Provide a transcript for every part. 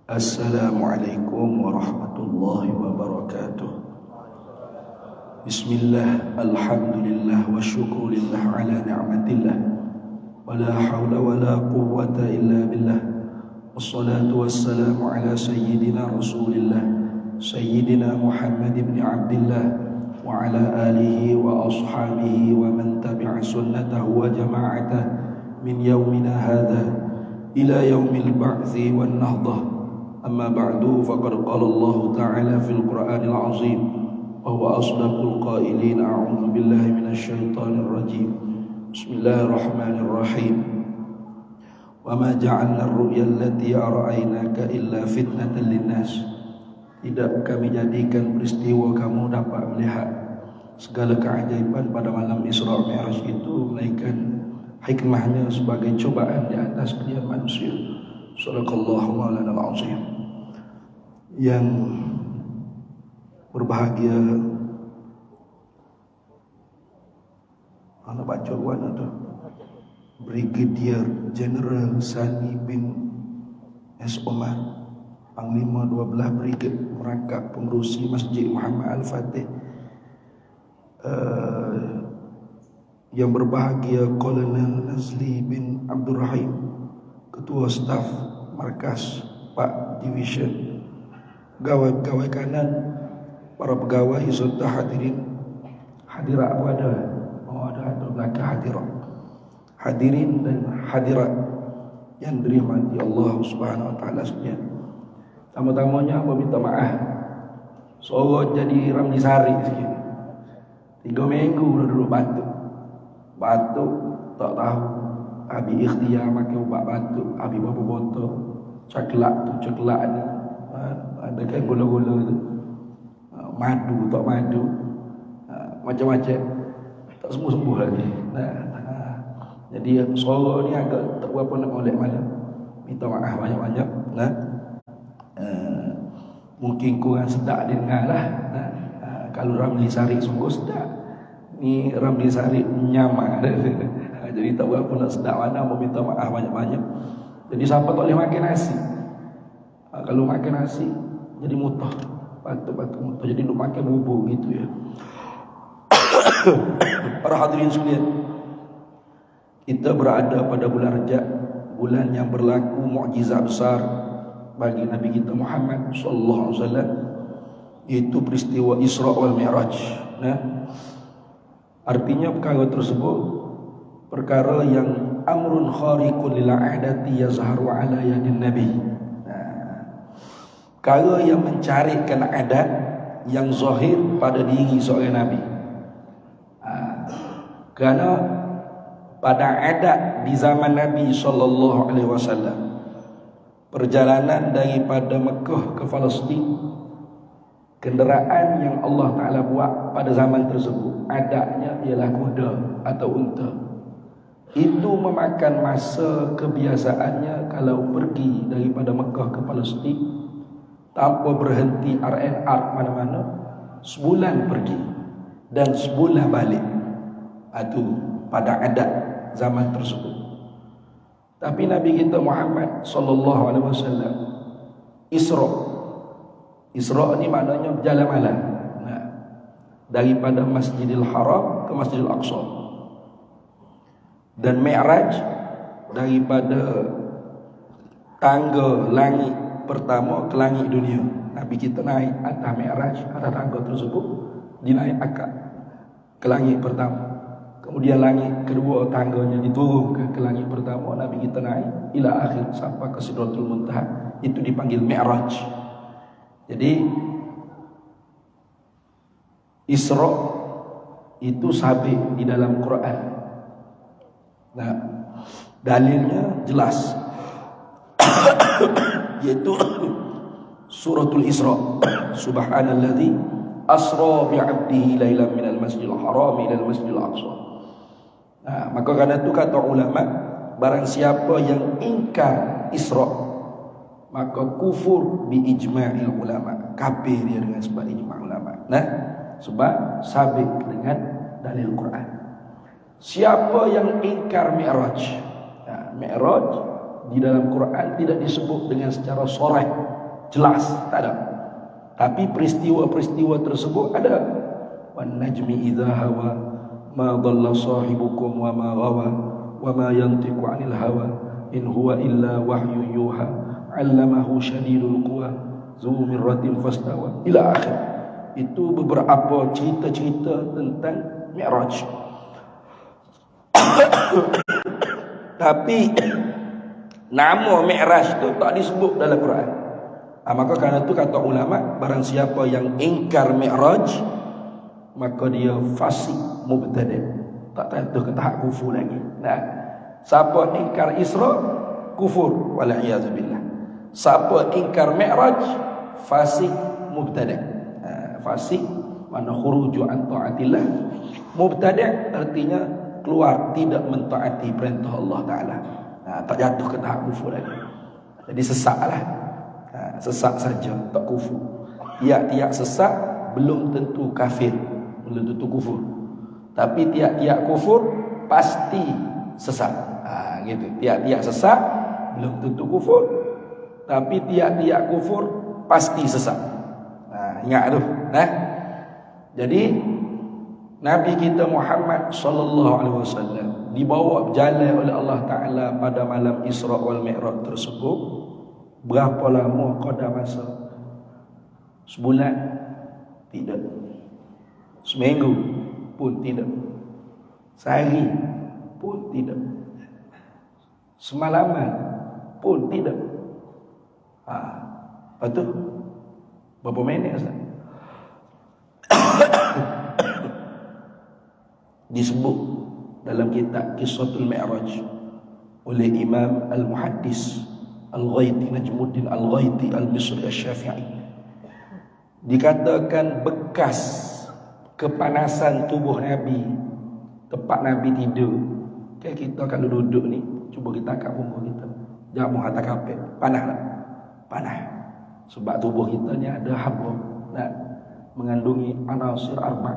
Assalamualaikum warahmatullahi wabarakatuh. Bismillah, alhamdulillah, wa syukurillah ala ni'matillah, wa la hawla wa la quwwata illa billah. Wassalatu wassalamu ala sayyidina rasulillah, sayyidina Muhammad ibn Abdillah, wa ala alihi wa ashabihi wa man tabi'a sunnatahu wa jama'atah min yawmina hadha ila yawmil ba'thi wan nahdah. أما بعد فقد قال الله تعالى في القرآن العظيم وهو أصدق القائلين أعوذ بالله من الشيطان الرجيم بسم الله الرحمن الرحيم وما جعلنا الرؤيا التي أرأيناك إلا فتنة للناس. Tidak kami jadikan peristiwa kamu dapat melihat segala keajaiban pada malam Isra Mi'raj itu melainkan hikmahnya sebagai cobaan di atas kalian manusia. Shadaqallahu maulana al-azim. Yang berbahagia, anak baca mana tu? Brigadier General Sani bin S. Omar, Panglima 12 Brigade merangkap pengerusi Masjid Muhammad Al-Fatih. Yang berbahagia Kolonel Nazli bin Abdul Rahim, Ketua Staf Markas Pak Division, pegawai-pegawai kanan, para pegawai serta hadirin hadirat ada, atau belakang hadirin dan hadirat yang dirahmati Allah Subhanahu wa taala sekalian. Tama-tamanya meminta maaf. Sorot jadi Ramli Sari sikit. 3 minggu dah duduk batuk tak tahu. Abi ikhtiar makan ubat batuk, abi berapa botol coklat ni. Ada kan gula-gula tu, madu tak madu, macam-macam, tak sembuh-sembuh lagi. Jadi suara ni agak tak berapa nak molek malam. Minta maaf banyak-banyak. Mungkin kurang sedap dengar lah. Kalau Ramli Sari sungguh sedap, ni Ramli Sari nyaman. Jadi tak berapa nak sedap mana, meminta maaf banyak-banyak. Jadi siapa tak boleh makan nasi. Kalau makan nasi jadi mutah, batuk mutah, jadi duk makan bubur gitu ya. Para hadirin sekalian, kita berada pada bulan Rajab, bulan yang berlaku mukjizat besar bagi Nabi kita Muhammad sallallahu alaihi wasallam, yaitu peristiwa Isra wal Mi'raj. Artinya perkara tersebut perkara yang amrun khariqun lil 'adati yazharu ala yadin nabi. Perkara yang mencarikan adat yang zahir pada diri seorang Nabi. Kerana pada adat di zaman Nabi sallallahu alaihi wasallam, perjalanan daripada Mekah ke Palestin, kenderaan yang Allah Ta'ala buat pada zaman tersebut adatnya ialah kuda atau unta. Itu memakan masa kebiasaannya kalau pergi daripada Mekah ke Palestin tanpa berhenti R&R mana-mana, sebulan pergi dan sebulan balik. Itu pada adat zaman tersebut. Tapi Nabi kita Muhammad sallallahu alaihi wasallam Isra ni maknanya berjalan malam. Daripada Masjidil Haram ke Masjidil Aqsa. Dan Mi'raj daripada tangga langit pertama ke langit dunia. Nabi kita naik atas Mi'raj, atas tangga tersebut, dinaik akak ke langit pertama. Kemudian langit kedua tangganya diturunkan ke langit pertama. Nabi kita naik ila akhir sampai ke Sidratul Muntaha. Itu dipanggil Mi'raj. Jadi Isra itu sabit di dalam Quran. Dalilnya jelas. Yaitu suratul Isra. Subhanalladzi asra bi'abdihi lailan minal masjidil haram ila masjidil aqsa. Maka kerana itu kata ulama, barang siapa yang ingkar Isra, maka kufur bi ijma'il ulama, kafir dia dengan sebab ijma' ulama. Sebab sabit dengan dalil Quran. Siapa yang ingkar Mi'raj, Mi'raj di dalam Quran tidak disebut dengan secara sharih jelas, tak ada. Tapi peristiwa-peristiwa tersebut ada. Wan najmi idza hawa ma dhalla sahibukum wa ma ghawa wa ma yantiqu 'anil hawa in huwa illa wahyun yuha 'allamahu shadidul quwa zu mirratin fastawa ila akhir. Itu beberapa cerita-cerita tentang Mi'raj. Tapi nama Mi'raj tu tak disebut dalam Quran. Maka kerana itu kata ulama, barang siapa yang ingkar Mi'raj, maka dia fasik mubtadi', tak tentu ke tahap kufur lagi. Nah, siapa ingkar Isra, kufur wal'iyazubillah. Siapa ingkar Mi'raj, fasik mubtadi'. Fasik mana khuruju an ta'atillah. Mubtadi' artinya keluar, tidak mentaati perintah Allah Ta'ala. Tak jatuh ke tahap kufur lagi. Jadi sesaklah. Sesak saja, tak kufur. Tiap-tiap sesak belum tentu kafir, belum tentu kufur. Tapi tiap-tiap kufur pasti sesak. Gitu. Tiap-tiap sesak belum tentu kufur, tapi tiap-tiap kufur pasti sesak. Ingat tu. Jadi Nabi kita Muhammad sallallahu alaihi wasallam dibawa berjalan oleh Allah Taala pada malam Isra wal Mi'raj tersebut. Berapa lama qadar masa? Sebulan? Tidak. Seminggu pun tidak. Sehari pun tidak. Semalaman pun tidak. Betul? Berapa minit Ustaz? Disebut dalam kitab Qissatul Mi'raj oleh Imam Al-Muhaddis Al-Ghaiti, Najmuddin Al-Ghaiti Al-Misri Al-Syafi'i. Dikatakan bekas kepanasan tubuh Nabi tempat Nabi tidur. Kayak kita kalau duduk ni, cuba kita angkat punggung kita, jangan hantar kapet, panas tak? Panas. Sebab tubuh kita ni ada haba, mengandungi anasir arba',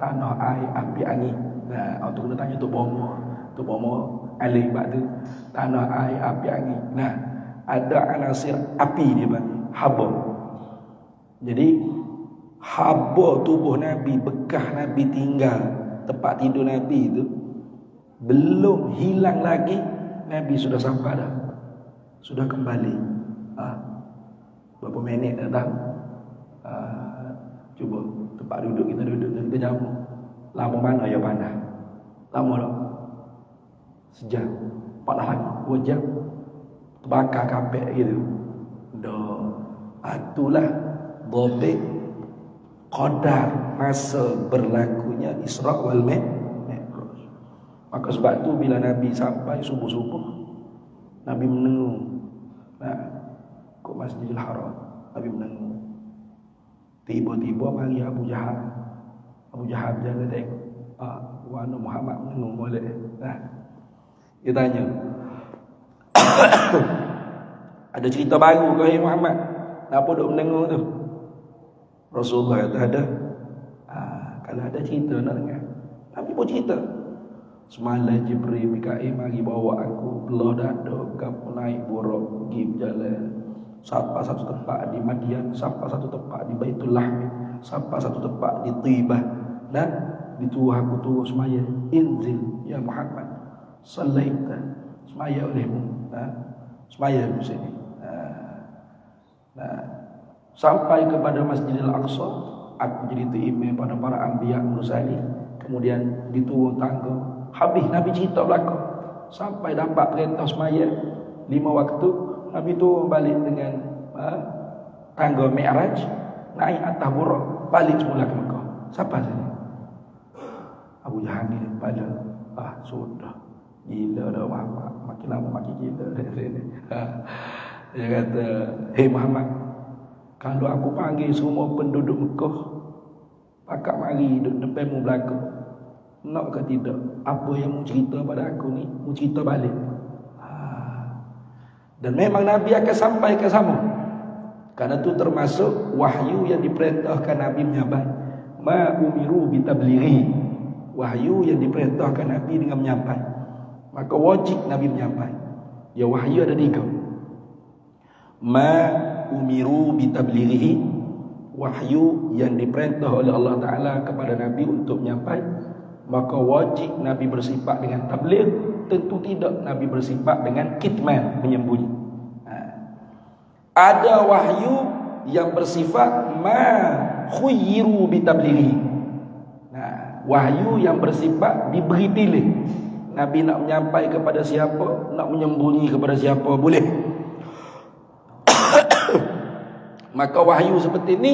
tanah, air, api, angin. Auto kena tanya Tok Bomo alih bab tu, tanah, air, api, angin. Ada anasir api dia bagi haba. Jadi haba tubuh Nabi, bekas Nabi tinggal tempat tidur Nabi itu belum hilang lagi, Nabi sudah sampai dah, sudah kembali. Berapa minit dah tahu? Cuba tempat duduk kita duduk jamu. Lama mana ya panas? Lama tak? Sejam, 4 hari, 2 jam. Terbakar kapek gitu. Itulah bobek qadar masa berlakunya Isra wal Mi'raj. Maka sebab tu bila Nabi sampai subuh-subuh, Nabi menengung ke Masjidil Haram. Nabi menengung. Tiba-tiba mari Abu Jahal. Abu Jahal jaga tengok. Wana Muhammad menengung boleh. Dia tanya, ada cerita baru ke Muhammad? Kenapa duk mendengar tu? Rasulullah kata ada. Kalau ada cerita nak dengar, Nabi pun cerita. Semalam Jibril Mikail mari bawa aku belah dada, kamu naik buruk pergi berjalan sampai satu tempat di Madian, sampai satu tempat di Baitul Lahmi, sampai satu tempat di Tibah. Dan itu aku turun semaya, inzil ya Muhammad sallaita, semaya olehmu, semaya di sini. Sampai kepada Masjidil Aqsa, aku jadi imam pada para anbiya mursalin. Kemudian diturun tangga, habis Nabi cerita belakang sampai dapat perintah semaya 5 waktu. Nabi turun balik dengan tangga Mi'raj, naik atas buruk, balik semula ke Mekah. Siapa sini? Abu Jahal ni pada sudah gila dah Muhammad, makin lama makin gila. Dia kata, "Hei Muhammad, kalau aku panggil semua penduduk Mekah, pakak mari duduk depanmu belakang, nak ke tidak? Apa yang mu cerita pada aku ni, mu cerita balik." Dan memang Nabi akan sampai ke sama. Karena itu termasuk wahyu yang diperintahkan Nabi menyampaikan. Ma umiru bitablighi. Wahyu yang diperintahkan Nabi dengan menyampaikan. Maka wajib Nabi menyampaikan. Ya wahyu ada 3. Ma umiru bitablighihi, wahyu yang diperintah oleh Allah Ta'ala kepada Nabi untuk menyampai, maka wajib Nabi bersifat dengan tabligh. Tentu tidak Nabi bersifat dengan kitman, menyembunyi. Ada wahyu yang bersifat ma khuyyiru bitablighihi. Wahyu yang bersifat diberi pilih. Nabi nak menyampai kepada siapa, nak menyembunyi kepada siapa, boleh. Maka wahyu seperti ini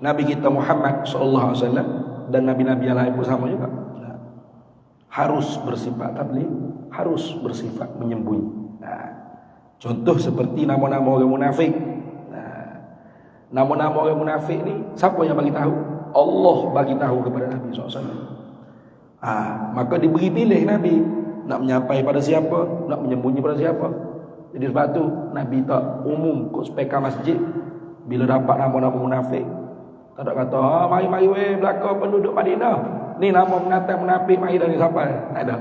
Nabi kita Muhammad sallallahu alaihi wasallam dan nabi-nabi yang lain pun sama juga. Harus bersifat tabligh, harus bersifat menyembunyi. Contoh seperti nama-nama orang munafik. Nama-nama orang munafik ni siapa yang bagi tahu? Allah bagi tahu kepada Nabi SAW. Maka diberi pilih Nabi nak menyampai pada siapa, nak menyembunyi pada siapa. Jadi sebab tu Nabi tak umum kok speaker masjid bila dapat nama-nama munafik. Tak ada kata, mari-mari weh belakang penduduk Madinah, ni nama menatang munafik, mari dari siapa. Tak ada.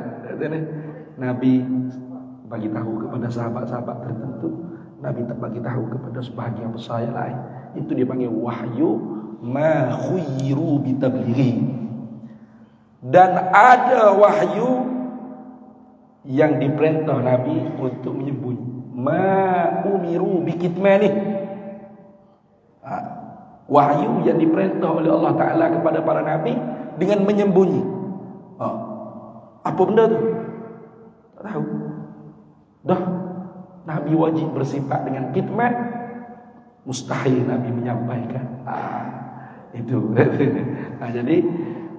Nabi bagi tahu kepada sahabat-sahabat tertentu, Nabi tak bagi tahu kepada sebahagian besar yang lain. Itu dia panggil wahyu ma khuyyiru bitablighi. Dan ada wahyu yang diperintah Nabi untuk menyembunyi, ma umiru bikitmani. Wahyu yang diperintah oleh Allah Ta'ala kepada para Nabi dengan menyembunyi. Apa benda tu? Tak tahu. Dah Nabi wajib bersifat dengan kitman, mustahil Nabi menyampaikan. Itu. Jadi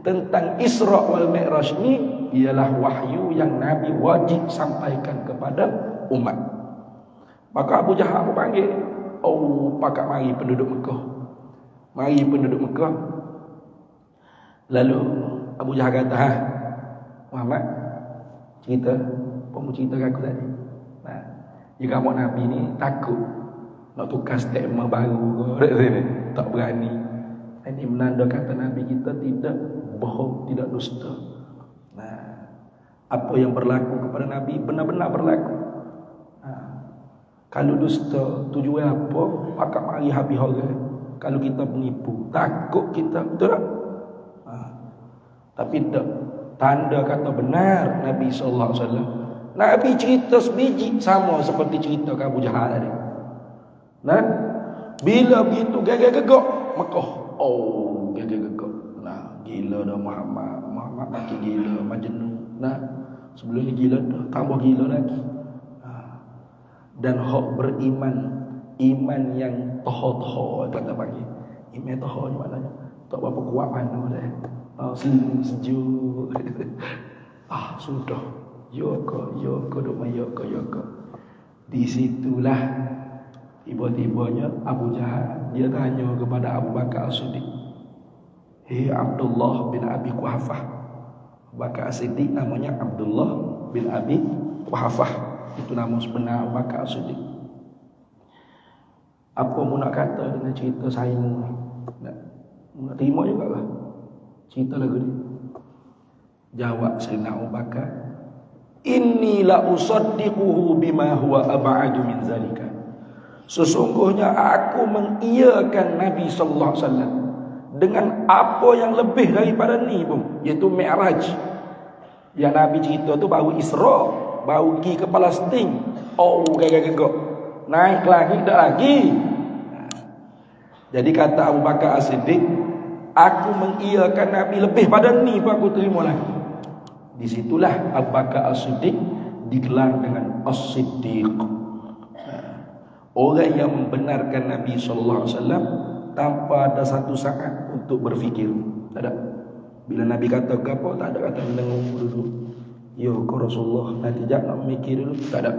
tentang Isra wal Mi'raj ni ialah wahyu yang Nabi wajib sampaikan kepada umat. Maka Abu Jahal pun panggil, pakak mari penduduk Mekah. Mari penduduk Mekah. Lalu Abu Jahal kata, Muhammad, cerita, apa cerita aku tadi? Jika mak Nabi ni takut nak tukar statement baru ke, tak berani. Ini menandakan kata Nabi kita tidak bohong, tidak dusta. Apa yang berlaku kepada Nabi benar-benar berlaku. Kalau dusta tujuan apa? Pakak mari habis orang. Kalau kita menipu, takut kita, betul tak? Tapi tak. Tanda kata benar Nabi sallallahu alaihi wasallam. Nabi cerita sebiji sama seperti cerita Abu Jahal tadi. Bila begitu gagak-gagak Mekah. Gagak-gagak. Gila dah Muhammad makin gila, majnun. Sebelum ni gila dah, tambah gila lagi. Dan hak beriman, iman yang toho-toho kata panggil. Iman toho ni maknanya tak berapa kuat mana dah. Sejuk. Sudah. Yoko dok mayoko. Di situlah tiba-tibanya Abu Jahal dia tanya kepada Abu Bakar As-Siddiq, "Hei Abdullah bin Abi Quhafah." Abu Bakar As-Siddiq namanya Abdullah bin Abi Quhafah. Itu nama sebenar Abu Bakar As-Siddiq. Apa mu nak kata dengan cerita saya mu? Nak terima juga lah cerita lagu ni? Jawab Sayyidina Abu Bakar, "Inni la usaddiquhu bima huwa ab'adu min zalika." Sesungguhnya aku mengiyakan Nabi sallallahu alaihi wasallam dengan apa yang lebih daripada ni pun, iaitu Mi'raj. Yang Nabi cerita tu baru Isra, baru pergi ke Palestin. Gagak-gagak. Naik lagi tak lagi. Jadi kata Abu Bakar As-Siddiq, aku mengiyakan Nabi lebih pada ni pun aku terima lagi. Di situlah Abu Bakar As-Siddiq digelar dengan As-Siddiq. Orang yang membenarkan Nabi sallallahu alaihi wasallam tanpa ada satu saat untuk berfikir. Tak ada. Bila Nabi kata apa, tak ada kata mendengar dulu. Yo kau Rasulullah, nanti jangan nak mikir dulu. Tak ada.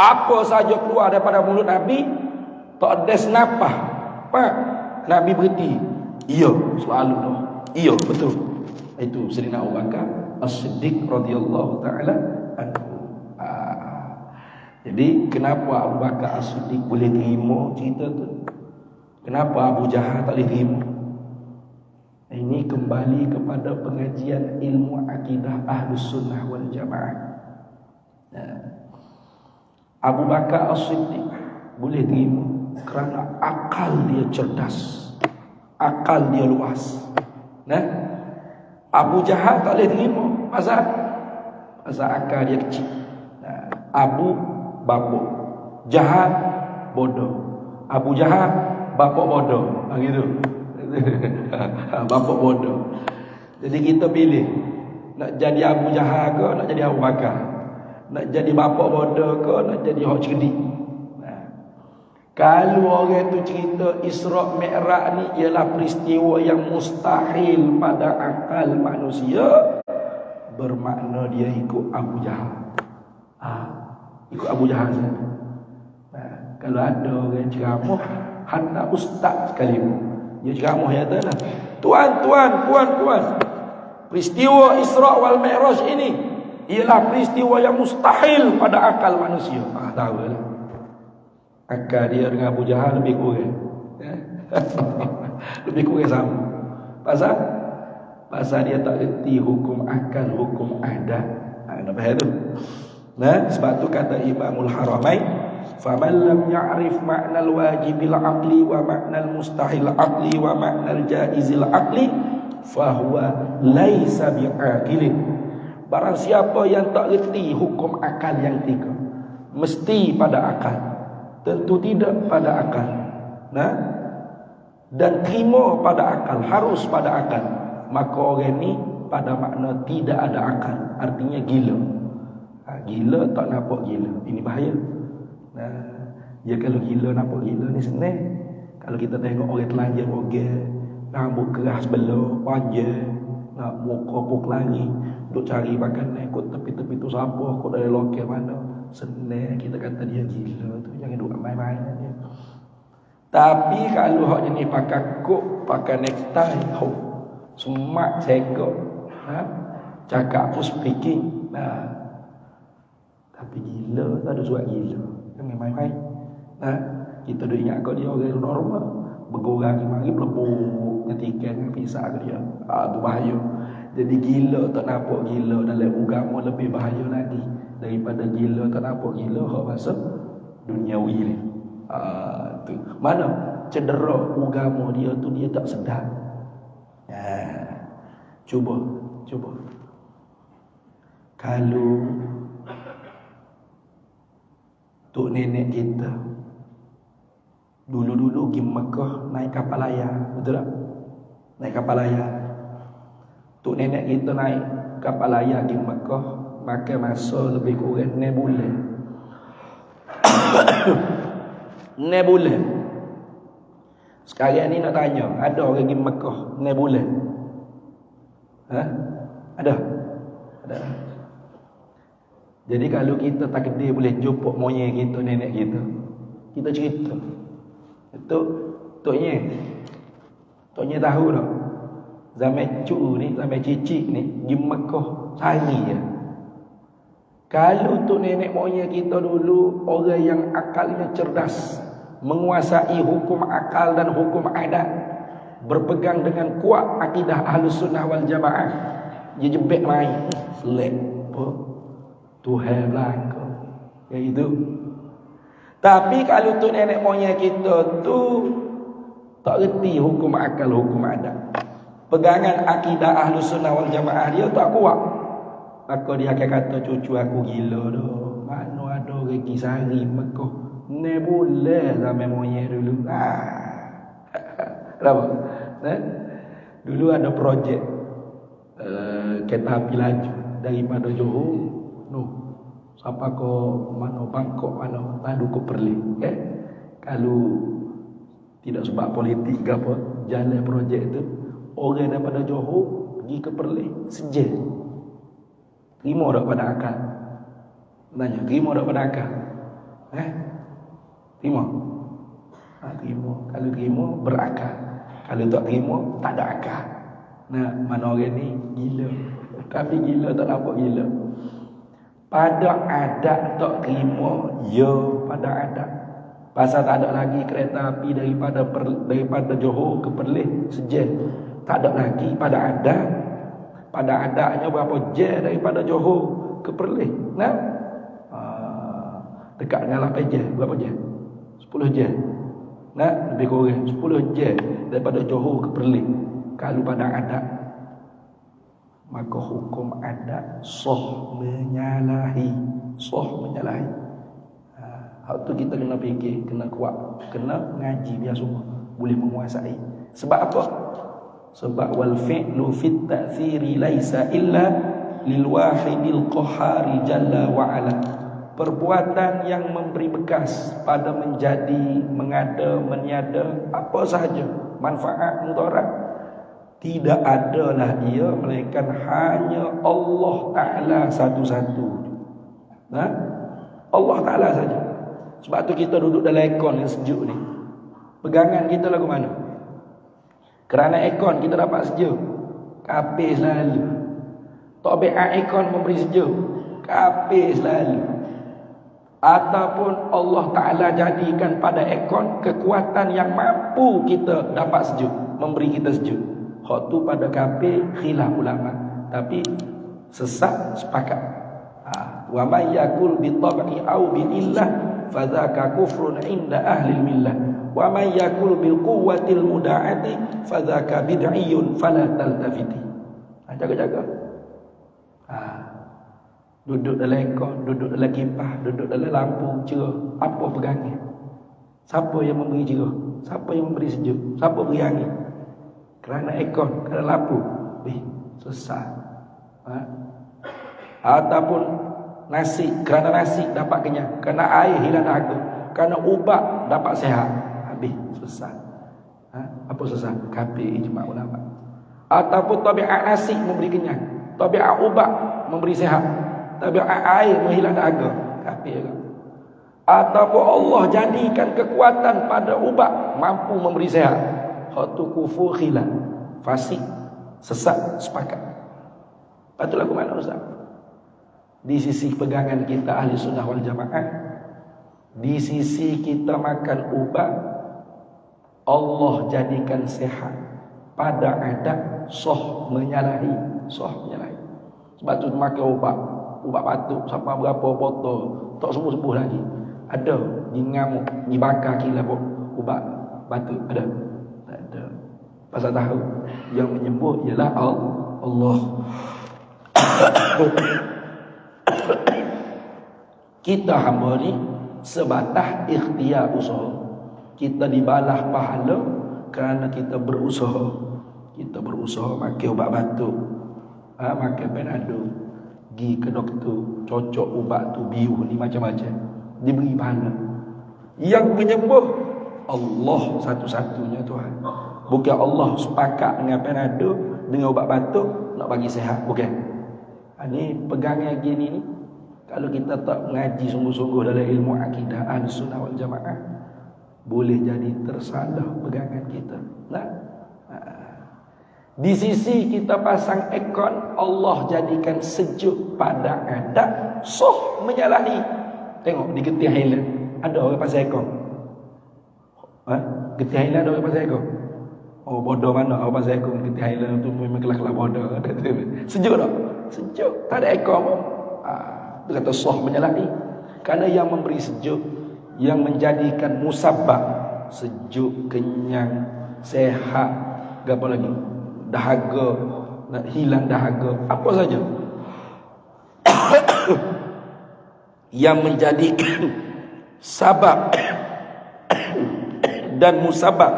Apa saja keluar daripada mulut Nabi, tak ada senapah. Pak, Nabi berhenti. Iya, selalu dah. Iya, betul. Itu Sayyidina Abu Bakar As-Siddiq radhiyallahu taala anhu. Jadi kenapa Abu Bakar As-Siddiq boleh terima cerita tu? Kenapa Abu Jahal tak boleh terima? Ini kembali kepada pengajian ilmu akidah Ahlus Sunnah wal Jamaah. Abu Bakar As-Siddiq boleh terima kerana akal dia cerdas, akal dia luas. Nah, Abu Jahal tak boleh terima pasal akal dia kecil. Nah, Abu bapa, Jahal bodoh. Abu Jahal bapa bodoh. Gitu. Bapa bodoh. Jadi kita pilih nak jadi Abu Jahal ke nak jadi Abu Bakar, nak jadi bapa bodoh ke nak jadi hak cerdik. Kalau orang tu cerita Isra' Mi'raj ni ialah peristiwa yang mustahil pada akal manusia, bermakna dia ikut Abu Jahal. Ikut Abu Jahal saja. Kalau ada orang ceramah, hatta ustaz sekalipun, dia ceramah ya lah, tuan, peristiwa Isra' wal Mi'raj ini ialah peristiwa yang mustahil pada akal manusia. Tahu lah. Akal dia dengan Abu Jahal lebih kurang. Lebih kurang sama. Pasal dia tak reti hukum akal, hukum adat. Nampak tu. Sebab tu kata Imamul Haramain, faman lam ya'rif ma'nal wajibil aqli wa ma'nal mustahil aqli wa ma'nal jaizil aqli fahuwa laisa bi'aqilin. Barang siapa yang tak reti hukum akal yang tiga, mesti pada akal, tentu tidak pada akal, dan terima pada akal, harus pada akal, maka orang ni pada makna tidak ada akal, artinya gila. Gila tak nampak gila, ini bahaya. Ya kalau gila nampak gila ni senang. Kalau kita tengok orang telanjang orang, rambut keras belah, panjang, muka puk lari, duk cari makanan, ikut tepi-tepi tu siapa, ikut dari lokal mana, senang kita kata dia gila tu, jangan duk main-main dia. Tapi kalau hak jenis pakai kok, pakai necktie, semak cekok, cakap pun speaking, tapi gila, tak ada surat gila, jangan main-main. Kita dah ingat kau dia orang normal, bergorang mari belepuk ngetikan pisah ke dia. Tu bahaya. Jadi gila tak nampak gila dalam agama lebih bahaya lagi daripada gila tak nampak gila hak masuk duniawi ni. Tu. Mana cedera agama dia tu dia tak sedar. Cuba. Kalau tok nenek kita dulu-dulu pergi Mekah naik kapal layar, betul tak? Naik kapal layar. Tok nenek kita naik kapal layar pergi Mekah, maka masa lebih kurang 6 bulan. 6 bulan. Sekarang ni nak tanya, ada orang pergi Mekah 6 bulan? Ada. Jadi kalau kita takdir boleh jumpa moyang kita, nenek kita cerita. Toknya tahu tak? Zaman cicik ni di Mekah sehari je. Kalau tok nenek moyang kita dulu orang yang akalnya cerdas, menguasai hukum akal dan hukum adat, berpegang dengan kuat akidah Ahlus Sunnah wal Jamaah, dia jebek main selek Tuhan belaka, iaitu. Tapi kalau tu nenek moyang kita tu tak reti hukum akal, hukum adat, pegangan akidah Ahlus Sunnah wal Jamaah dia tak kuat, maka dia akan kata cucu aku gila dah. Mana ada orang kisari Mekah 6 bulan zaman moyang dulu. Kenapa? Dulu ada projek kereta api laju daripada Johor sampai ke mana, Bangkok mana, lalu ke Perlis. Kalau tidak sebab politik ke apa, jalan projek tu, orang daripada Johor pergi ke Perlis sejak. Terima tak pada akal? Tanya, terima tak pada akal? Terima? Terima. Kalau terima berakal, kalau tak terima tak ada akal. Mana orang ni gila, tapi gila tak nampak gila. Pada adat tak terima, ya pada adat. Pasal tak ada lagi kereta api daripada Johor ke Perlis sejam. Tak ada lagi pada adat. Pada adatnya berapa jam daripada Johor ke Perlis. dekat dengan 8 jam, berapa jam? 10 jam. Nah, lebih kurang 10 jam daripada Johor ke Perlis. Kalau pada adat, maka hukum adat sah menyalahi. Sah menyalahi. Hak tu kita kena fikir, kena kuat, kena ngaji biar semua boleh menguasai. Sebab apa? Sebab wal fi'lu fit ta'thiri laisa illa lil wahidil qahari jalla wa ala. Perbuatan yang memberi bekas pada menjadi, mengada, meniada, apa sahaja manfaat mudarat, tidak adalah ia melainkan hanya Allah Ta'ala satu-satu. Allah Ta'ala saja. Sebab tu kita duduk dalam aircon yang sejuk ni. Pegangan kita lagu mana? Kerana aircon kita dapat sejuk. Kapis selalu. Tabiat aircon memberi sejuk. Kapis selalu. Ataupun Allah Ta'ala jadikan pada aircon kekuatan yang mampu kita dapat sejuk, memberi kita sejuk. Hak tu pada kapis khilaf ulama. Tapi sesat sepakat. Wa may yakul bi tab'i au bi illah fadzaka kufrun inda ahli millah wa may yakul bil quwwatil muda'ati fadzaka bid'iyyun fala taltafiti. Jaga-jaga. Duduk dalam aircon, duduk dalam kipas, duduk dalam lampu cerah, apa pegangnya? Siapa yang memberi cerah? Siapa yang memberi sejuk? Siapa beri angin? Kerana aircon, kerana lampu. Sesat. Ataupun nasi, kerana nasi dapat kenyang, kerana air hilang dahaga, kerana ubat dapat sehat. Habis sesat. Apa sesat? Kafir ijma' ulama. Ataupun tabiat nasi memberi kenyang, tabiat ubat memberi sehat, tabiat air menghilang dahaga. Kafir. Ataupun Allah jadikan kekuatan pada ubat mampu memberi sehat. Hak tu kufur khilaf, fasik, sesat, sepakat. Patutlah ke mana Ustaz? Di sisi pegangan kita ahli sunnah wal jamaah, di sisi kita makan ubat, Allah jadikan sehat. Pada adat sah menyalahi, sah menyalahi. Sebab tu makan ubat batuk sampai berapa botol tak sembuh-sembuh lagi. Ada di ngamuk, dibakar kilap ubat batuk, ada. Tak ada. Pasal tahu yang menyembuh ialah Allah. Kita hamba ni sebatas ikhtiar usaha. Kita dibalas pahala kerana kita berusaha. Kita berusaha makan ubat batuk, makan Panadol, pergi ke doktor, cocok ubat tu biuh ni macam-macam, diberi pahala. Yang menyembuh Allah satu-satunya Tuhan. Bukan Allah sepakat dengan Panadol, dengan ubat batuk nak bagi sehat, bukan. Ini pegangan gini ni, kalau kita tak mengaji sungguh-sungguh dalam ilmu akidah Ahlussunnah wal Jamaah, boleh jadi tersalah pegangan kita. Di sisi kita pasang aircon, Allah jadikan sejuk pada adat, sah menyalahi. Tengok di Getih Highland ada orang pasang aircon. Getih Highland ada orang pasang aircon. Oh, bodoh mana orang pasang aircon Getih Highland tu, memang kelas-kelas bodoh. Sejuk tak? Sejuk, tak ada aircon pun. Dia kata sah menyalahi. Kerana yang memberi sejuk, yang menjadikan musabbab sejuk, kenyang, sehat, apa lagi, dahaga, nak hilang dahaga, apa saja yang menjadikan sabab dan musabab,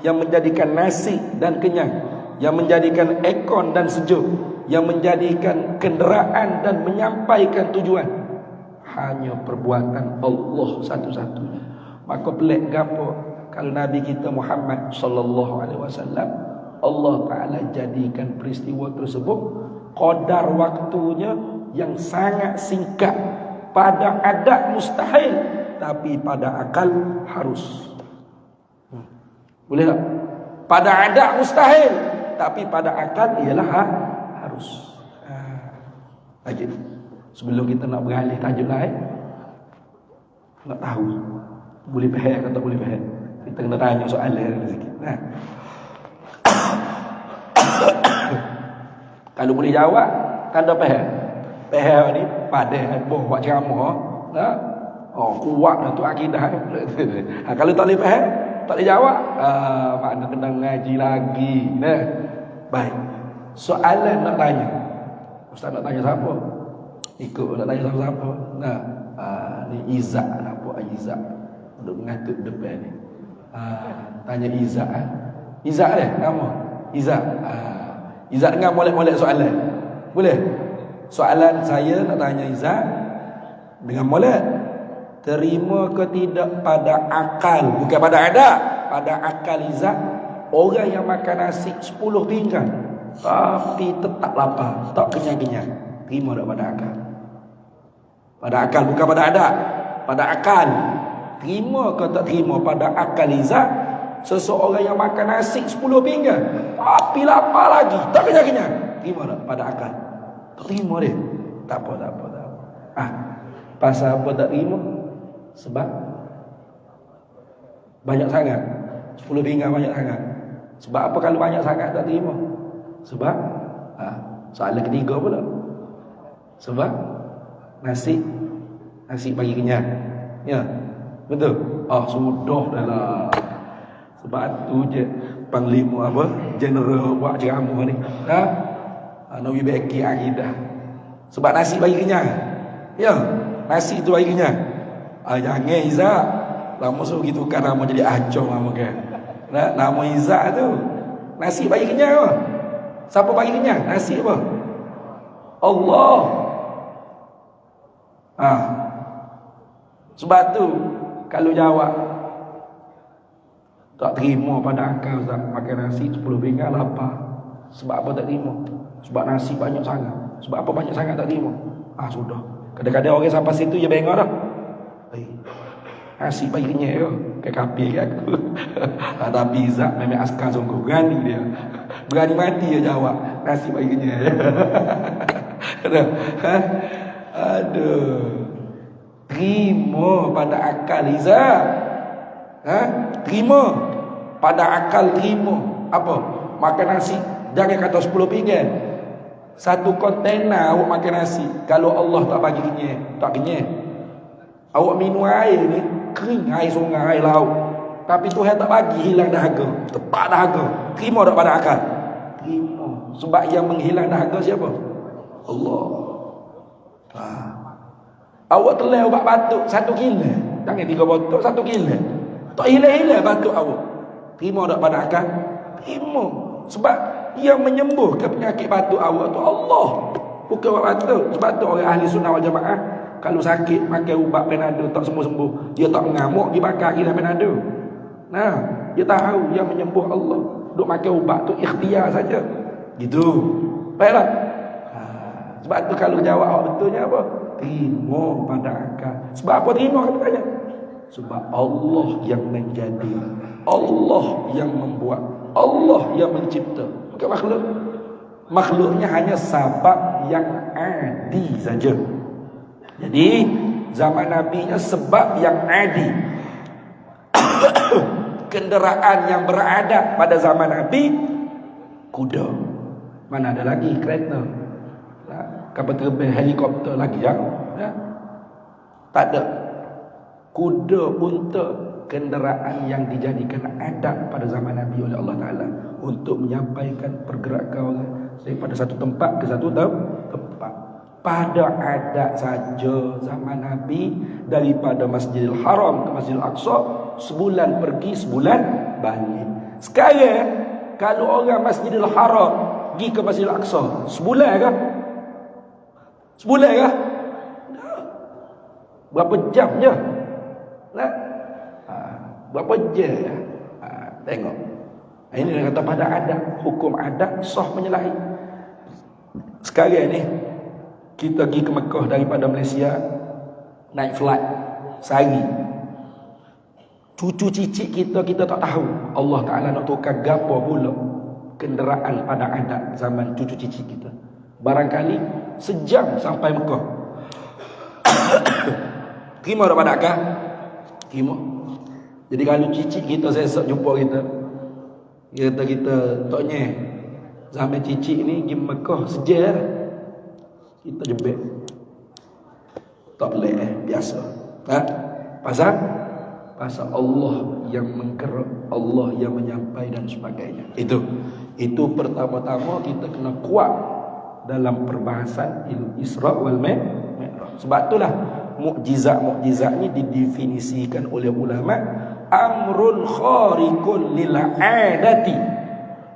yang menjadikan nasi dan kenyang, yang menjadikan aircon dan sejuk, yang menjadikan kenderaan dan menyampaikan tujuan, hanya perbuatan Allah satu-satunya. Maka pelik gapo kalau Nabi kita Muhammad sallallahu alaihi wasallam, Allah Ta'ala jadikan peristiwa tersebut qadar waktunya yang sangat singkat. Pada adat mustahil, tapi pada akal harus. Boleh tak? Pada adat mustahil, tapi pada akal ialah harus. Lagi sebelum kita nak beralih tajuk lain, nak tahu boleh faham atau tak boleh faham, kita kena tanya soalan sikit. Kalau boleh jawab, tanda faham. Faham ni pada buat ceramah, Oh, kuat dah tu akidah. Kalau tak boleh faham, tak boleh jawab, makna kena ngaji lagi. Nah. Baik. Soalan nak tanya. Ustaz nak tanya siapa? Ikut nak tanya siapa-siapa. Nah, ni Izzat nak buat Izzat. Duk mengatuk depan ni. Tanya Izzat Izzat nama. Izzat. Izzat dengar molek-molek soalan. Boleh? Soalan saya nak tanya Izzat dengan molek. Terima ke tidak pada akal, bukan pada adab, pada akal Izzat, orang yang makan nasi 10 pinggan tapi tetap lapar, tak kenyang-kenyang, terima tak pada akal? Pada akal, bukan pada adab, pada akal. Terima ke tak terima pada akal Izzat, seseorang yang makan nasi 10 pinggan tapi lapar lagi, tak kenyang-kenyang, terima tak pada akal? Tak terima dia. Tak apa. Pasal apa tak terima? Sebab banyak sangat. 10 pinggan banyak sangat. Sebab apa kalau banyak sangat tak terima? Sebab soalan ketiga pula. Sebab nasi bagi kenyang. Ya. Betul? Sudah dah lah. Sebab tu je panglima general buat ceramah ni. Nabi beki akidah. Sebab nasi bagi kenyang. Ya, nasi tu bagi kenyang. Jangan Izzat. Lama suruh gitu kan nama jadi acong nama kan. Nama Izzat tu. Nasi bagi kenyang apa? Siapa bagi kenyang? Nasi apa? Allah. Sebab tu kalau jawab tak terima pada akal Ustaz, makan nasi 10 pinggan lapar. Sebab apa tak terima? Sebab nasi banyak sangat. Sebab apa banyak sangat tak terima? Sudah. Kadang-kadang orang sampai situ je bengok dah. Nasi bagi kenyang ke? Kayak kapir ke aku. Tapi Izzat memang askar sungguh. Berani dia. Berani mati dia jawab. Nasi bagi kenyang. Aduh. Terima pada akal Izzat. Terima. Pada akal terima. Apa? Makan nasi. Jangan kata 10 pinggan. Satu kontainer awak makan nasi. Kalau Allah tak bagi kenyang, tak kenyang. Awak minum air ni kering, air sungai, air laut, tapi Tuhan tak bagi, hilang dahaga, tepat dahaga. Terima tak pada akal? Terima. Sebab yang menghilang dahaga siapa? Allah. Awak telah ubat batuk 1 kilo, jangan 3 botol, 1 kilo, tak hilang-hilang batuk awak. Terima tak pada akal? Terima. Sebab yang menyembuhkan penyakit batuk awak tu Allah, bukan ubat batuk. Sebab tu orang ahli sunnah wal jamaah kalau sakit makan ubat Panadol tak sembuh-sembuh, dia tak mengamuk, dia bakar gila Panadol. Dia tahu yang menyembuh Allah. Duk makan ubat tu ikhtiar saja. Gitu. Baiklah. Sebab tu kalau jawab awak betulnya apa? Terima pada akal. Sebab apa terima kamu tanya? Sebab Allah yang menjadi, Allah yang membuat, Allah yang mencipta. Bukan makhluk. Makhluknya hanya sebab yang adi saja. Jadi zaman Nabi-nya sebab yang adi. Kenderaan yang beradab pada zaman Nabi kuda. Mana ada lagi kereta, kapal terbang, helikopter lagi ya? Tak ada. Kuda unta, kenderaan yang dijadikan adab pada zaman Nabi oleh Allah Ta'ala untuk menyampaikan pergerakan orang daripada satu tempat ke satu tempat. Pada adat saja zaman Nabi, daripada Masjidil Haram ke Masjidil Aqsa, sebulan pergi, sebulan balik. Sekarang kalau orang Masjidil Haram pergi ke Masjidil Aqsa, sebulan kah? Sebulan kah? Berapa jam je? Berapa jam? Tengok. Ini dia kata pada adat, hukum adat sah menyalahi. Sekarang ni kita pergi ke Mekah daripada Malaysia, naik flight sehari. Cucu cicit kita tak tahu Allah Ta'ala nak tukar gapo pula kenderaan pada adat zaman cucu cicit kita. Barangkali sejam sampai Mekah. Terima tak pada akal? Terima. Jadi kalau cicit kita sesat jumpa kita toknya zaman cicit ni pergi Mekah sejam, kita jebek tak boleh biasa. Pasal Allah yang menggerak, Allah yang menyampaikan dan sebagainya. Itu pertama-tama kita kena kuat dalam perbahasan Isra wal Mi'raj. Sebab itulah mukjizat ni didefinisikan oleh ulama amrun khariqun lil adati,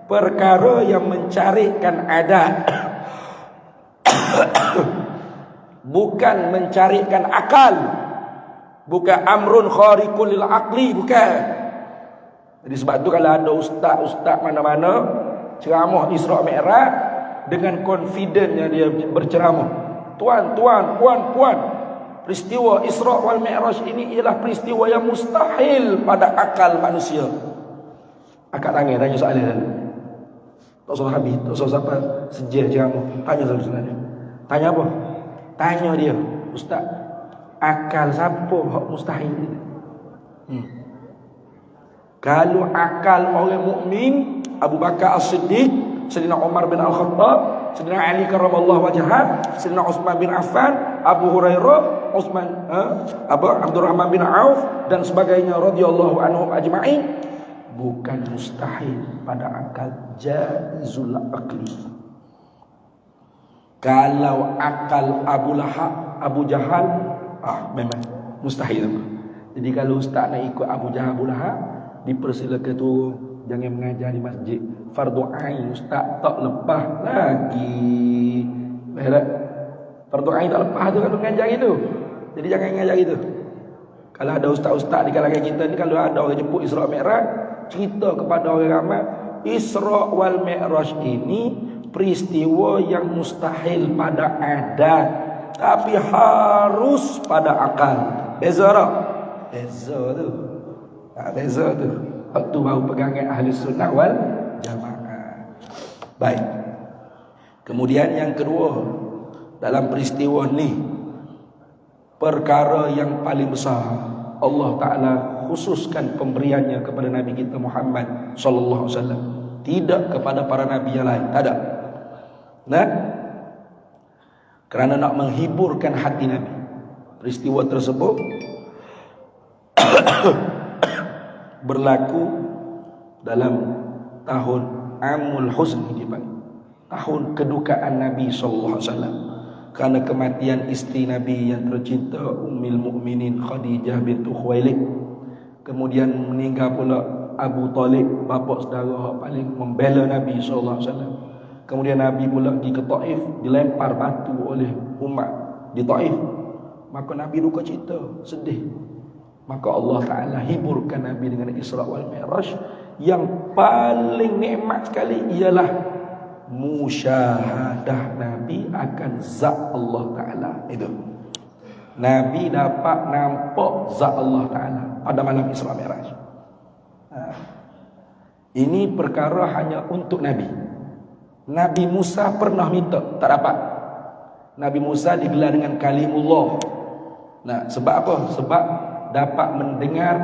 perkara yang mencarikan adat bukan mencarikan akal, bukan amrun khariqun lil aqli, bukan. Jadi sebab tu kalau ada ustaz mana-mana ceramah Isra Mi'raj dengan confidentnya dia berceramah, tuan, puan, peristiwa Isra wal Mi'raj ini ialah peristiwa yang mustahil pada akal manusia. Angkat tangan, tanya soalan dulu. Tak usah habis, tak usah sampai sejam ceramah. Tanya soalan. Tanya apa? Tanya dia, ustaz, akal siapa hak mustahil ni? Kalau akal orang mukmin, Abu Bakar As-Siddiq, Sayyidina Umar bin Al-Khattab, Sayyidina Ali karramallahu wajhah, Sayyidina Utsman bin Affan, Abu Hurairah, Abdurrahman bin Auf dan sebagainya radhiyallahu anhum ajma'in, bukan mustahil pada akal, jaizul aqli. Kalau akal Abu Lahab, Abu Jahal, memang mustahil. Jadi kalau ustaz nak ikut Abu Jahal, Abu Lahab, dipersilakan turun, jangan mengajar di masjid. Fardu ain ustaz tak lepas lagi. Baiklah. Fardu ain tak lepas tu kalau mengajar itu. Jadi jangan mengajar itu. Kalau ada ustaz-ustaz di kalangan kita ni, kalau ada orang jemput Isra Mi'raj, cerita kepada orang ramai, Isra wal Mi'raj ini peristiwa yang mustahil pada adat, tapi harus pada akal. Beza tak? Beza tu. Beza tu. Waktu baru pegangan ahli sunnah wal jamaah. Baik. Kemudian yang kedua, dalam peristiwa ni, perkara yang paling besar Allah Ta'ala khususkan pemberiannya kepada Nabi kita Muhammad sallallahu alaihi wasallam, tidak kepada para nabi yang lain. Tak ada. Nah, kerana nak menghiburkan hati Nabi. Peristiwa tersebut berlaku dalam tahun Amul Huzn, tahun kedukaan Nabi sallallahu alaihi wasallam, kerana kematian isteri Nabi yang tercinta Ummul Mukminin Khadijah bintu Khuwailid. Kemudian meninggal pula Abu Talib, bapa saudara yang paling membela Nabi sallallahu alaihi wasallam. Kemudian Nabi pula pergi ke Taif, dilempar batu oleh umat di Taif. Maka Nabi duka cita, sedih. Maka Allah Ta'ala hiburkan Nabi dengan Isra wal Mi'raj. Yang paling nikmat sekali ialah musyahadah Nabi akan zat Allah Ta'ala. Itu Nabi dapat nampak zat Allah Ta'ala pada malam Isra Mi'raj. Ini perkara hanya untuk Nabi. Nabi Musa pernah minta, tak dapat. Nabi Musa digelar dengan kalimullah. Nah, sebab apa? Sebab dapat mendengar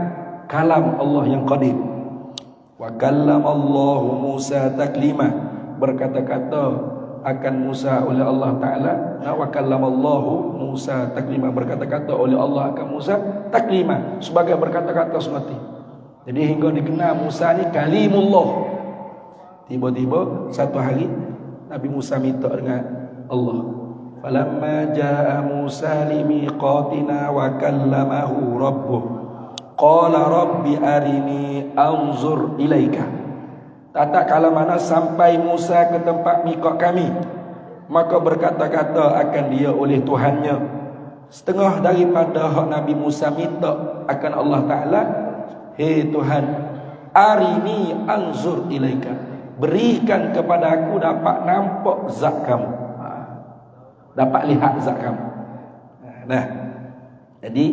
kalam Allah yang qadim. Wa kallamallahu Musa taklima, berkata-kata akan Musa oleh Allah Ta'ala. Wa kallamallahu Musa taklima, berkata-kata oleh Allah akan Musa taklima, sebagai berkata-kata semati. Jadi hingga dikenal Musa ni kalimullah. Tiba-tiba satu hari Nabi Musa minta dengan Allah. Falamma jaa Musa limiqatina wa kallamahu rabbuh qala rabbi arini anzur ilaika. Tak kala mana sampai Musa ke tempat miqat kami, maka berkata-kata akan dia oleh Tuhannya. Setengah daripada hak Nabi Musa minta akan Allah Ta'ala, hei Tuhan, arini anzur ilaika, berikan kepada aku dapat nampak zat kamu, dapat lihat zat kamu. Nah, jadi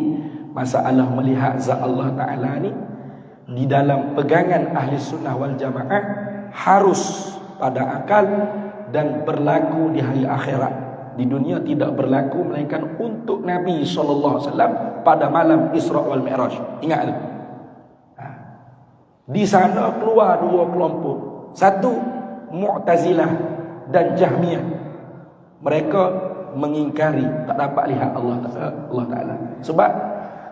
masalah melihat zat Allah Ta'ala ni di dalam pegangan ahli sunnah wal jamaah harus pada akal dan berlaku di hari akhirat. Di dunia tidak berlaku, melainkan untuk Nabi SAW pada malam Isra wal Mi'raj. Ingat tu. Di sana keluar dua kelompok. Satu, Mu'tazilah dan Jahmiyah. Mereka mengingkari tak dapat lihat Allah Ta'ala. Sebab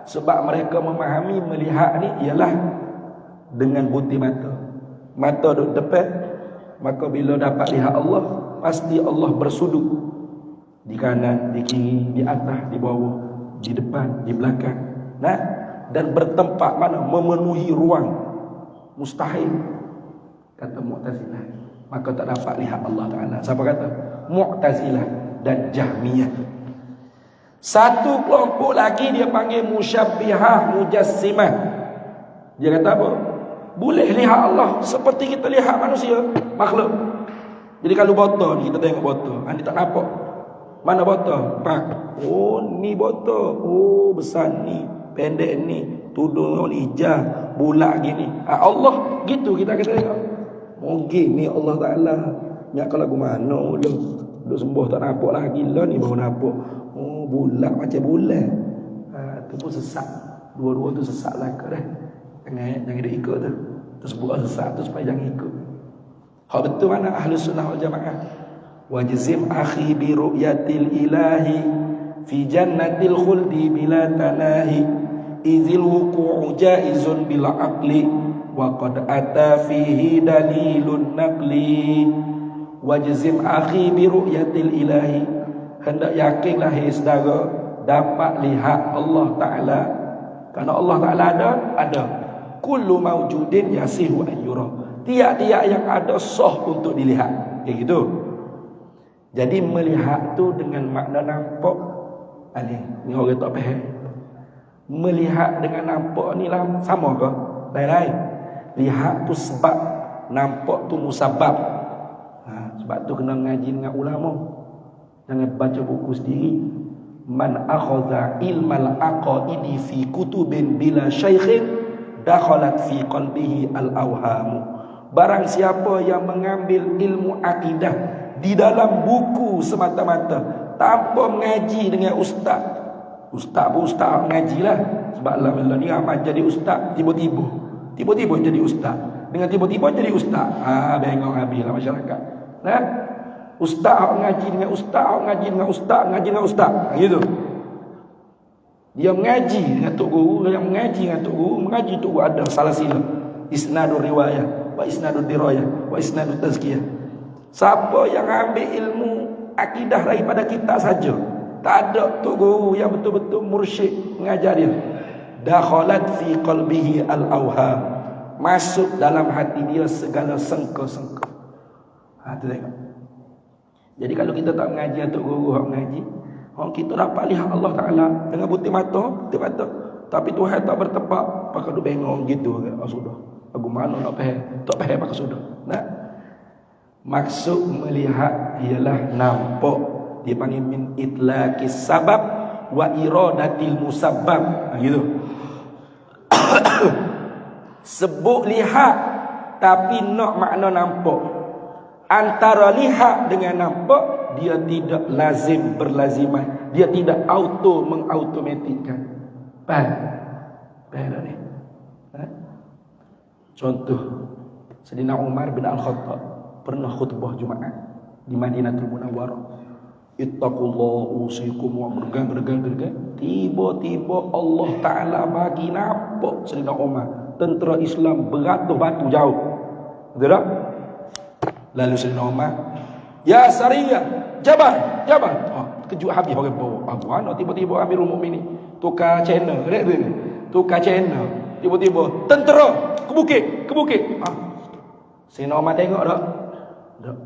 Sebab mereka memahami melihat ni ialah dengan buti mata. Mata duduk depan, maka bila dapat lihat Allah, pasti Allah bersudut di kanan, di kiri, di atas, di bawah, di depan, di belakang. Nah, dan bertempat mana? Memenuhi ruang. Mustahil, kata Mu'tazilah. Maka tak dapat lihat Allah Ta'ala. Siapa kata? Mu'tazilah dan Jahmiyah. Satu kelompok lagi dia panggil musyabbihah mujassimah. Dia kata apa? Boleh lihat Allah seperti kita lihat manusia, makhluk. Jadi kalau botol kita tengok botol, ni tak nampak. Mana botol? Pak. Oh, ni botol. Oh, besar ni, pendek ni, tudung ni hijau, bulat gini. Allah gitu kita kata tengok. Mungkin ni Allah Ta'ala. Nyak kalau lagu mana duk sembuh tak nampak lagi lah ni baru nampak. Oh, bulat macam bulat. Tu pun sesat. Dua-dua tu sesat lah ke dah. Jangan dia ikut tu. Tersebut sesat tu supaya jangan ikut. Hak betul mana Ahlus Sunnah wal Jamaah. Wajzim akhi bi ru'yatil ilahi fi jannatil khuldi bila tanahi idzil wuqu'u jaizun bila aqli wa qad ata fihi dalilun naqli. Wajzim akhi bi ru'yatil ilahi, hendak yakinlah hai saudara dapat lihat Allah Ta'ala. Karena Allah Ta'ala ada. Kullu mawjudin yasihu an yura. Tiap-tiap yang ada sah untuk dilihat. Kayak gitu. Jadi melihat tu dengan makna nampak. Ni orang tak faham. Melihat dengan nampak ni lah sama ke? Lain-lain. Lihat tu sebab, nampak tu musabab. Sebab tu kena ngaji dengan ulama. Jangan baca buku sendiri. Man akhadha ilmal aqaidi fi kutubin bila syaikhin dakhalat fi qalbihi al-awhamu. Barang siapa yang mengambil ilmu akidah di dalam buku semata-mata tanpa mengaji dengan ustaz. Ustaz pun ustaz mengajilah. Sebab Allah ni amat jadi ustaz tiba-tiba jadi ustaz. Dengan tiba-tiba jadi ustaz. Bengong habislah masyarakat. Nah, ustaz mengaji dengan ustaz, mengaji dengan ustaz, mengaji dengan ustaz. Gitu. Dia mengaji dengan tok guru, yang mengaji dengan tok guru, mengaji tok guru ada salah silap. Isnadur riwayah, wa isnadur dirayah, wa isnadur tazkiyah. Siapa yang ambil ilmu akidah daripada kita saja, tak ada tok guru yang betul-betul mursyid mengajar dia, dakhalat fi qalbihi al-awham, masuk dalam hati dia segala sangka-sangka. Tu tengok. Jadi kalau kita tak mengaji atau guru hak mengaji, kita dapat lihat Allah Ta'ala dengan buti mata. Tapi Tuhan tak bertepak, pakai duk bengong gitu. Sudah. Aku mana nak faham? Tak faham pakai sudah. Nah. Maksud melihat ialah nampak. Dia panggil min itlaqis sabab wa iradatil musabbab. Gitu. Sebut lihat tapi nak makna nampak. Antara lihat dengan nampak, dia tidak lazim berlaziman, dia tidak mengautomatikkan. Faham ni? Contoh, Sayyidina Umar bin Al-Khattab pernah khutbah Jumaat di Madinatul Munawwarah. Ittaqullah usikum wa bergang. Tiba-tiba Allah Ta'ala bagi nampak Sayyidina Umar, tentera Islam beratus batu jauh. Betul tak? Lalu Sayyidina Umar, ya Sariyah, Jabal. Kejut habis orang bawa. Mana tiba-tiba Amirul Mukminin tukar channel, tukar channel. Tiba-tiba tentera ke bukit. Sayyidina Umar tengok tak? Tak.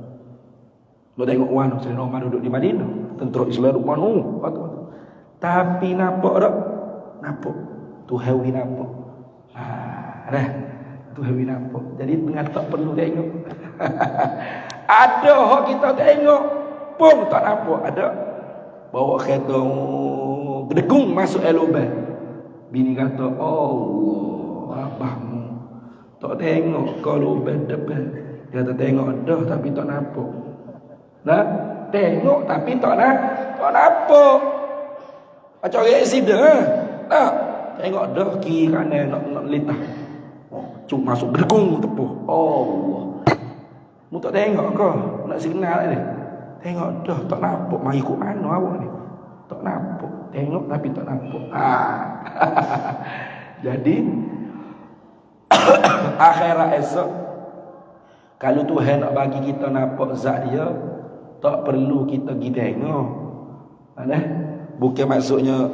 Lo tengok mana Sayyidina Umar duduk di Madinah, tentera Islam duduk mana? Tapi nampak tak? Nampak. Tu hawi nampak. Dah. Tu hawi nampak. Jadi dengan tak perlu tengok. Ada hak kita tengok pun tak nampak. Ada bawa kereta berdegung masuk Eloban. Bini kata, Allah, abahmu tak tengok kalau berdepan. Dia kata tengok dah tapi tak nampak. Nah, tengok tapi tak nampak. Macam orang accident. Tak, tengok dah kiri kanan nak litah. Cuma masuk berdegung tepuh. Allah. Mu tak tengok ke? Nak signal ni. Tengok dah tak nampak mai ikut mana awak ni. tak nampak. Tengok tapi tak nampak. Jadi akhirat esok, kalau Tuhan nak bagi kita nampak zat dia, tak perlu kita pergi tengok. Bukan maksudnya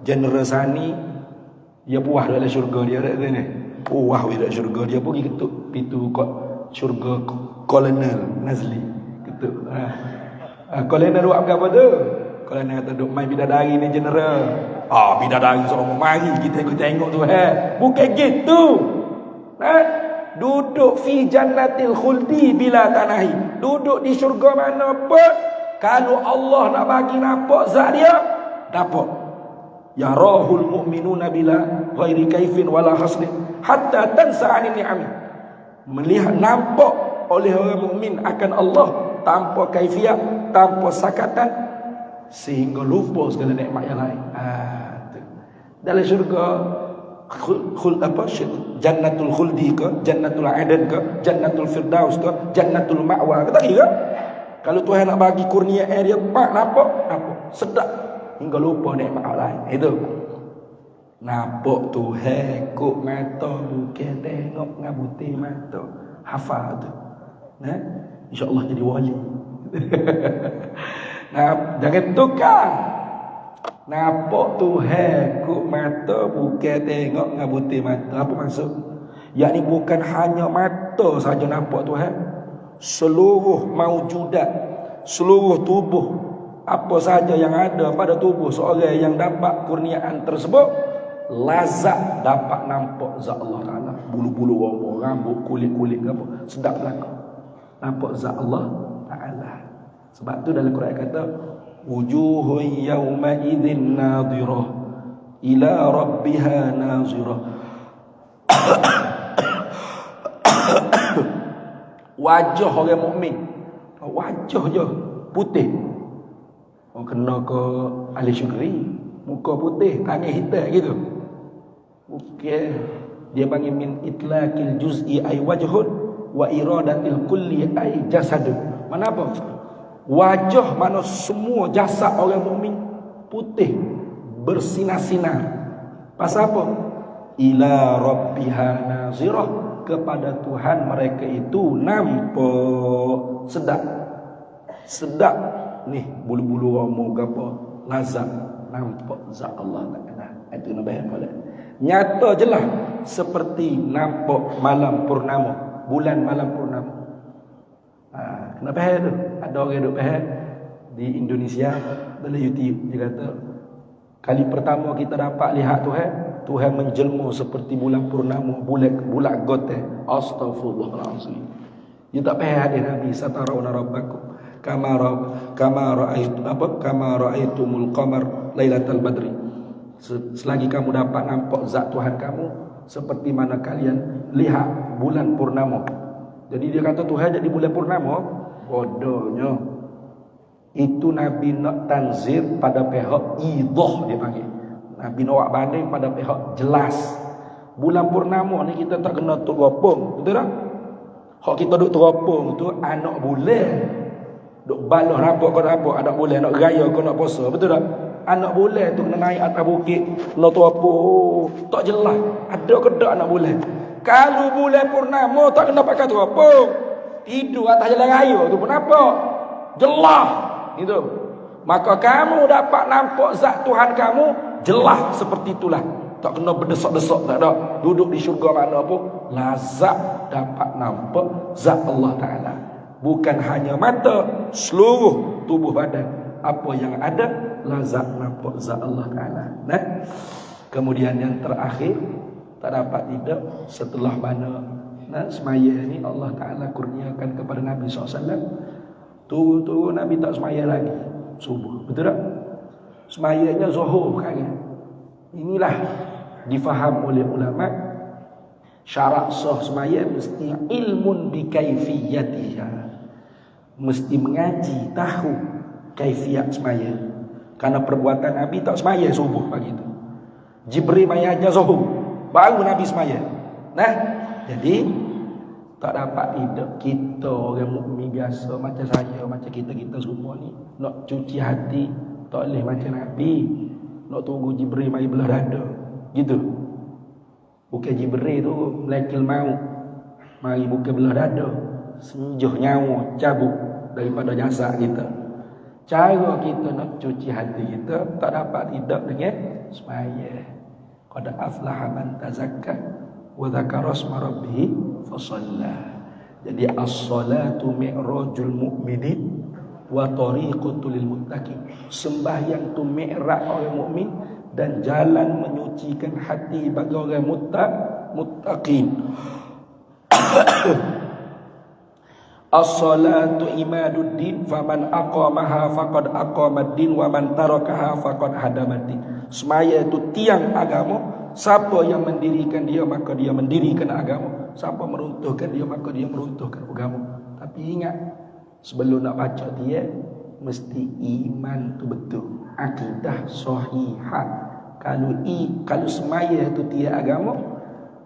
generasi ni dia puas dalam syurga dia tak ni. Puas dalam syurga dia pergi ketuk pintu kat syurga kolonel Nazli. Ketuk. Kolonel buat apa tu? Kolonel kata duk main bidadari ni general. Bidadari seorang mari kita ikut tengok tu. Bukan gitu. Duduk fi jannatil khuldi bila tanahi. Duduk di syurga mana pun, kalau Allah nak bagi nampak zat dia, dapat. Ya rahul mu'minuna bila ghairi kaifin wala hasrin hatta tansa 'anil ni'am. Melihat nampak oleh orang mukmin akan Allah tanpa kaifiat, tanpa sakatan, sehingga lupa segala nikmat yang lain. Dalam syurga jannatul khuldi ke, jannatul adan ke, jannatul firdaus ke, jannatul ma'wa ke, tak kira. Kalau Tuhan nak bagi kurnia dia nampak sedap hingga lupa nikmat lain. Itu nampak Tuhan kok mata, bukan tengok ngabuti mata. Hafal tu. InsyaAllah jadi wali. Jangan tukar. Nampak Tuhan kok mata, bukan tengok ngabuti mata. Apa maksud? Yakni bukan hanya mata saja nampak Tuhan. Seluruh maujudat, seluruh tubuh, apa saja yang ada pada tubuh seorang yang dapat kurniaan tersebut, lazat dapat nampak zat Allah Ta'ala. Bulu-bulu rambut, rambut, kulit-kulit apa, sedap belaka nampak zat Allah Ta'ala. Sebab tu dalam Quran kata wujuhun yawma idzin nadhirah ila rabbiha nazirah. Wajah orang mukmin, wajah je putih. Kena ke ahli syukri, muka putih, tangan hitam gitu. Okey, dia panggil min itlaqil juz'i ay wajhun wa iradatil kulli ay jasad. Mana apa? Wajah mana semua jasad orang mukmin putih, bersinar-sinar. Pasal apa? Ila rabbiha nazirah, kepada Tuhan mereka itu nampak sedap nih, bulu-bulu rambut gapo lazat nampak zat Allah Taala. Itu nak bayar pula nyata jelas seperti nampak malam purnama, bulan malam purnama. Kenapa tu ada orang duk faham di Indonesia dalam YouTube, dia kata kali pertama kita dapat lihat Tuhan menjelma seperti bulan purnama, bulan gote. Astaghfirullahalazim. Dia tak payah hadis Nabi satarauna rabbakum kama raaitumul qamar lailatal badri. Selagi kamu dapat nampak zat Tuhan kamu seperti mana kalian lihat bulan purnama. Jadi dia kata Tuhan jadi bulan purnama. Bodohnya. Itu Nabi nak tanzir pada pihak idah, dia panggil. Nabi nak banding pada pihak jelas. Bulan purnama ni kita tak kena teropong, betul tak? Hak kita duk teropong tu anak bulan. Duk balah rapat ke rapat anak bulan, nak raya ke nak puasa, betul tak? Anak bulan tu kena naik atas bukit, kena teropong. Tak jelas ada ke tak anak bulan. Kalau bulan purnama tak kena pakai teropong. Tidur atas jalan raya tu pun apa? Jelas itu. Maka kamu dapat nampak zat Tuhan kamu jelas seperti itulah. Tak kena berdesak-desak, tak ada. Duduk di syurga mana pun lazat dapat nampak zat Allah Ta'ala. Bukan hanya mata, seluruh tubuh badan. Apa yang ada lazat nampak zat Allah Ta'ala. Kemudian yang terakhir, tak dapat tidak setelah mana semaya ni Allah Ta'ala kurniakan kepada Nabi SAW. Turun-turun Nabi tak semaya lagi subuh, betul tak? Semayanya zuhur kan. Inilah difaham oleh ulama, syarat sah semaya mesti ilmun bi kaifiyatiha, mesti mengaji tahu kaifiat semaya. Karena perbuatan Nabi tak semaya subuh pagi itu, Jibril maya aja zuhur baru Nabi semaya. Jadi tak dapat tidak kita orang mukmin biasa macam saya, macam kita semua ni nak cuci hati Tak boleh macam Nabi nak tunggu Jibril mari belah dada. Gitu. Bukan Jibril tu melakil maut. Mari buka belah dada. Senjuh nyawa cabut daripada jasad kita. Cara kita nak cuci hati kita tak dapat tidak dengan semaya. Qad aflaha man tazakka wa dzakara asma rabbih fa shalla. Jadi as-salatu mi'rajul mu'minin wa tariqatul lil muttaqin. Sembahyang tu mi'raj orang mukmin dan jalan menyucikan hati bagi orang muttaqin. As-salatu imaduddin faman aqamaha faqad aqamaddin wa man tarakaha faqad hadamaddin. Semaya itu tiang agama. Siapa yang mendirikan dia maka dia mendirikan agama. Siapa meruntuhkan dia maka dia meruntuhkan agama. Tapi ingat, sebelum nak baca dia mesti iman tu betul, akidah sahihah. Kalau semaya itu tiang agama,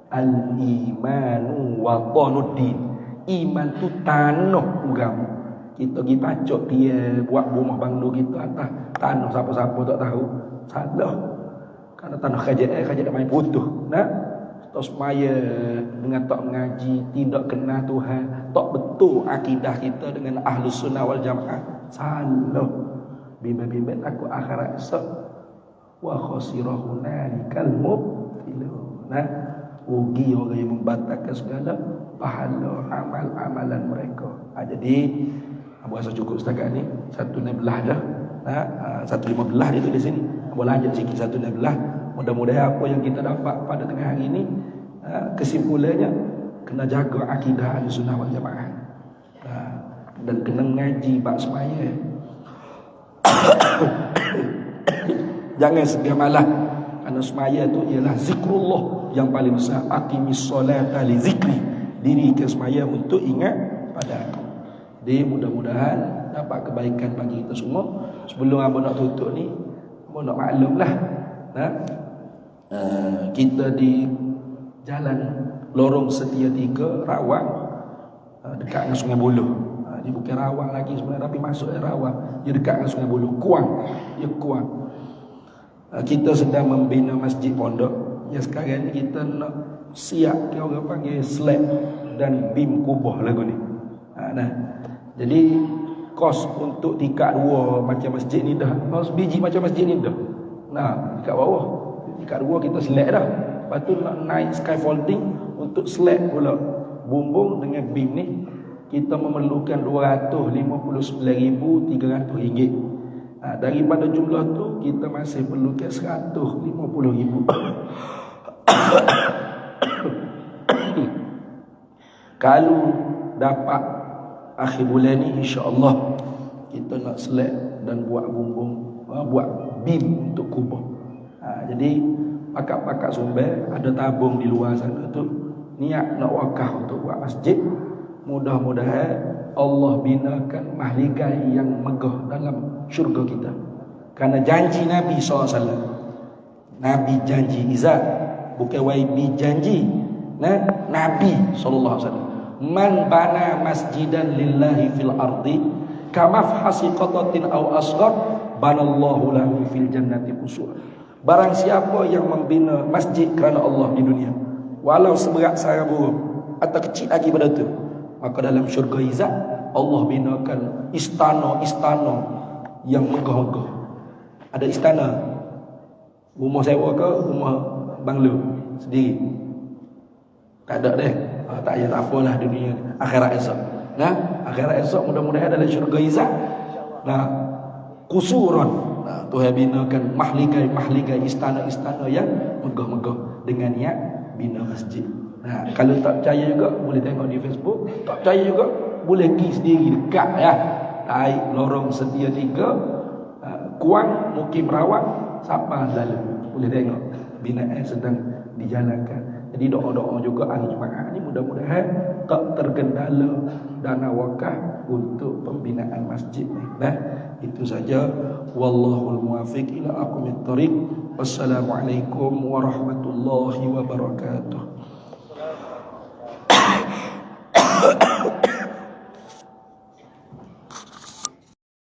al-imanu watanuddin. Iman tu tanah agama. Kita pergi pacok dia buat rumah banglo kita atas tanah siapa-siapa tak tahu. Salah. Karena tanah kerajaan main putus. Nah, terus maya dengan tak mengaji, tidak kenal Tuhan, tak betul akidah kita dengan Ahlus Sunnah wal Jamaah. Salah. Bimbang-bimbang aku akhirat esok. Wa khasirahu nalikal mubtilun. Nah, rugi orang yang membatalkan segala pahala amal-amalan mereka. Jadi Abu rasa cukup setakat ni. 1.16 dah. 1.15 dia tu di sini. Abu lanjut sikit 1.16. Mudah-mudahan apa yang kita dapat pada tengah hari ini, kesimpulannya kena jaga akidah Ahlussunnah wal Jamaah. Dan kena mengaji bab semaya. Jangan segamalah. Kerana semaya tu ialah zikrullah yang paling besar. Aqimis solata li zikri. Dirikan semaya untuk ingat pada aku. Jadi mudah-mudahan dapat kebaikan bagi kita semua. Sebelum abang nak tutup ni, abang nak maklumlah, kita di jalan lorong Setia 3 Rawang, dekat dengan Sungai Buloh. Dia bukan Rawang lagi sebenarnya, tapi masuk Rawang. Dia dekat dengan Sungai Buloh. Kuang. Kita sedang membina masjid pondok. Ya, sekarang ni kita nak siap ke orang panggil slab dan bim kubah lagu ni. Jadi kos untuk tingkat 2 macam masjid ni dah. Kos biji macam masjid ni dah. Tingkat bawah. Tingkat 2 kita slab dah. Lepas tu nak naik scaffolding untuk slab pula. Bumbung dengan bim ni kita memerlukan RM259,300. Daripada jumlah tu kita masih perlukan RM150,000. Kalau dapat akhir bulan ni, insya-Allah kita nak slab dan buat bumbung, buat bim untuk kubah. Jadi pakak-pakak Sumber ada tabung di luar sana tu, niat nak wakaf untuk buat masjid. Mudah-mudahan Allah binakan mahligai yang megah dalam syurga kita. Karena janji Nabi SAW. Nabi janji Izzat, bukan YB janji. Nabi SAW. Man bana masjidan lillahi fil ardi kamafhasi qatatin aw asghar banallahu lahu fil jannati qusur. Barang siapa yang membina masjid kerana Allah di dunia, walau seberat sarang burung atau kecil lagi pada tu, maka dalam syurga Izzat Allah binakan istana-istana yang megah-megah. Ada istana rumah sewa ke rumah banglo sendiri? Tak ada deh. Tak payah, tak apalah dunia akhirat esok. Akhirat esok mudah-mudahan dalam syurga Izzat. Kusuran. Tuhan binakan mahligai istana-istana yang megah-megah dengan niat bina masjid. Kalau tak percaya juga boleh tengok di Facebook. Tak percaya juga boleh pergi sendiri dekat ya. Naik lorong Setia 3 Kuang Mukim Rawang Sabah lalu. Boleh tengok binaan sedang dijalankan. Jadi doa-doa juga ahli Jumaat ni mudah-mudahan tak tergendala dana wakaf untuk pembinaan masjid ni. Itu saja. Wallahul muwaffiq ila aqwamit thoriq. Wassalamualaikum warahmatullahi wabarakatuh.